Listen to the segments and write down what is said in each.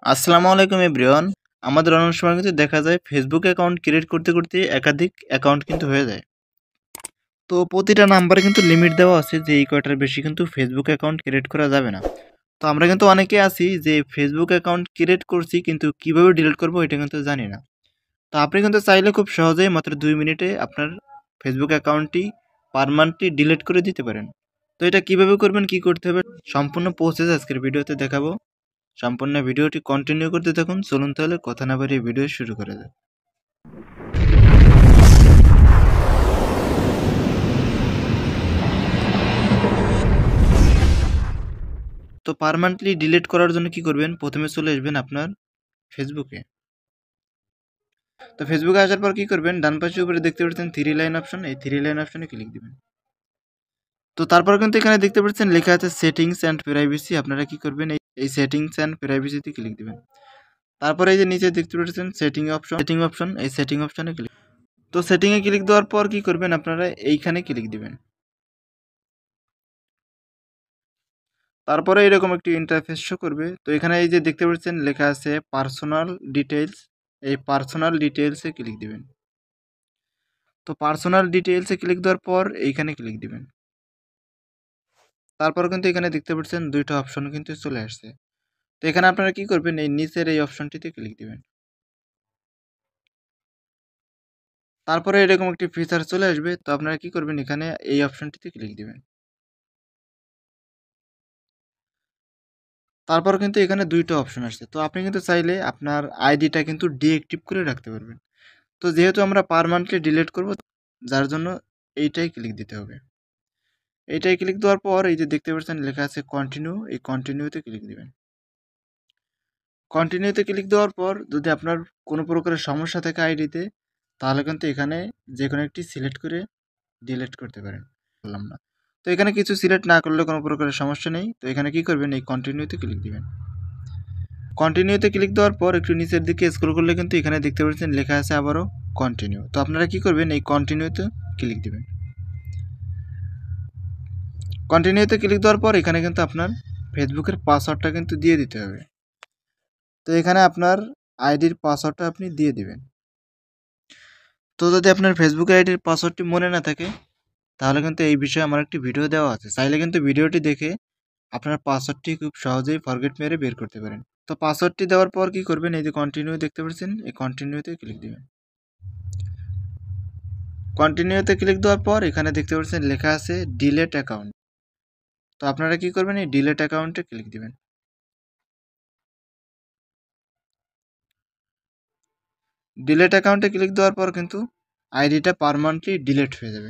আসসালামু আলাইকুম এভরিওয়ান। আমাদের অনেক সময় কিন্তু দেখা যায় ফেসবুক অ্যাকাউন্ট ক্রিয়েট করতে করতে একাধিক অ্যাকাউন্ট কিন্তু হয়ে যায়। তো প্রতিটা নাম্বারে কিন্তু লিমিট দেওয়া আছে যে এই কয়টার বেশি কিন্তু ফেসবুক অ্যাকাউন্ট ক্রিয়েট করা যাবে না। তো আমরা কিন্তু অনেকে আছি যে ফেসবুক অ্যাকাউন্ট ক্রিয়েট করছি কিন্তু কিভাবে ডিলিট করব এটা কিন্তু জানি না। তো আপনি কিন্তু চাইলে খুব সহজেই মাত্র 2 মিনিটে আপনার ফেসবুক অ্যাকাউন্টটি পার্মানেন্টলি ডিলিট করে দিতে পারেন। তো এটা কিভাবে করবেন, কি করতে হবে সম্পূর্ণ প্রসেস আজকের ভিডিওতে দেখাবো। সম্পূর্ণ ভিডিওটি কন্টিনিউ করতে থাকুন। চলুন তাহলে কথা না বাড়িয়ে ভিডিও শুরু করা যাক। তো পার্মানেন্টলি ডিলিট করার জন্য কি করবেন, প্রথমে চলে আসবেন আপনার ফেসবুকে। তো ফেসবুকে আসার পর কি করবেন, ডান পাশে উপরে দেখতে পাচ্ছেন 3 লাইন অপশন, এই 3 লাইন অপশনে ক্লিক দিবেন। তো তারপর কিন্তু এখানে দেখতে পাচ্ছেন লেখা আছে সেটিংস অ্যান্ড প্রাইভেসি। আপনারা কি করবেন, এই সেটিংস অ্যান্ড প্রাইভেসিতে ক্লিক দিবেন। তারপরে এই যে নিচে দেখতে পাচ্ছেন সেটিং অপশন, এই সেটিং অপশনে ক্লিক। তো সেটিংয়ে ক্লিক দেওয়ার পর কি করবেন, আপনারা এইখানে ক্লিক দিবেন। তারপরে এরকম একটি ইন্টারফেস শো করবে। তো এখানে এই যে দেখতে পাচ্ছেন লেখা আছে পার্সোনাল ডিটেইলস, এই পার্সোনাল ডিটেইলসে ক্লিক দিবেন। তো পার্সোনাল ডিটেইলসে ক্লিক দেওয়ার পর এইখানে ক্লিক দিবেন। তারপর কিন্তু এখানে দেখতে পাচ্ছেন দুইটা অপশন কিন্তু চলে আসছে। তো এখানে আপনারা কি করবেন, এই নিচের এই অপশনটিতে ক্লিক দিবেন। তারপরে এরকম একটি ফিচার চলে আসবে। তো আপনারা কি করবেন, এখানে এই অপশনটিতে ক্লিক দিবেন। তারপর কিন্তু এখানে দুইটা অপশন আসছে। তো আপনি কিন্তু চাইলে আপনার আইডিটা কিন্তু ডিঅ্যাক্টিভ করে রাখতে পারবেন। তো যেহেতু আমরা পার্মানেন্টলি ডিলিট করব, যার জন্য এইটাই ক্লিক দিতে হবে। এইটাই ক্লিক দেওয়ার পর এই যে দেখতে পাচ্ছেন লেখা আছে কন্টিনিউ, এই কন্টিনিউতে ক্লিক দিবেন। কন্টিনিউতে ক্লিক দেওয়ার পর যদি আপনার কোনো প্রকারের সমস্যা থাকে আইডিতে, তাহলে কিন্তু এখানে যে কোনো একটি সিলেক্ট করে ডিলিট করতে পারেন। বললাম না, তো এখানে কিছু সিলেক্ট না করলে কোনো প্রকারের সমস্যা নেই। তো এখানে কি করবেন, এই কন্টিনিউতে ক্লিক দিবেন। কন্টিনিউতে ক্লিক দেওয়ার পর একটু নিচের দিকে স্ক্রল করলে কিন্তু এখানে দেখতে পাচ্ছেন লেখা আছে আবারও কন্টিনিউ। তো আপনারা কি করবেন, এই কন্টিনিউতে ক্লিক দিবেন। কন্টিনিউতে ক্লিক দেওয়ার পর এখানে কিন্তু আপনার ফেসবুকের পাসওয়ার্ডটা কিন্তু দিয়ে দিতে হবে। তো এখানে আপনার আইডির পাসওয়ার্ডটা আপনি দিয়ে দিবেন। তো যদি আপনার ফেসবুক আইডির পাসওয়ার্ডটি মনে না থাকে, তাহলে কিন্তু এই বিষয়ে আমার একটি ভিডিও দেওয়া আছে, চাইলে কিন্তু ভিডিওটি দেখে আপনার পাসওয়ার্ডটি খুব সহজেই ফরগেট মেরে বের করতে পারেন। তো পাসওয়ার্ডটি দেওয়ার পর কি করবেন, এই যে কন্টিনিউ দেখতে পাচ্ছেন, এই কন্টিনিউতে ক্লিক দিবেন। কন্টিনিউতে ক্লিক দেওয়ার পর এখানে দেখতে পাচ্ছেন লেখা আছে ডিলেট অ্যাকাউন্ট। তো আপনারা কি করবেন, এই ডিলেট অ্যাকাউন্টে ক্লিক দিবেন। ডিলেট অ্যাকাউন্টে ক্লিক দেওয়ার পর কিন্তু আইডিটা পার্মানেন্টলি ডিলিট হয়ে যাবে।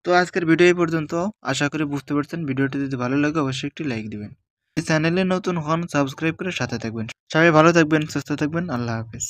তো আজকের ভিডিও এই পর্যন্ত। আশা করি বুঝতে পারছেন। ভিডিওটি যদি ভালো লাগে অবশ্যই একটি লাইক দিবেন। এই চ্যানেলে নতুন হন সাবস্ক্রাইব করে সাথে থাকবেন। সবাই ভালো থাকবেন, সুস্থ থাকবেন। আল্লাহ হাফেজ।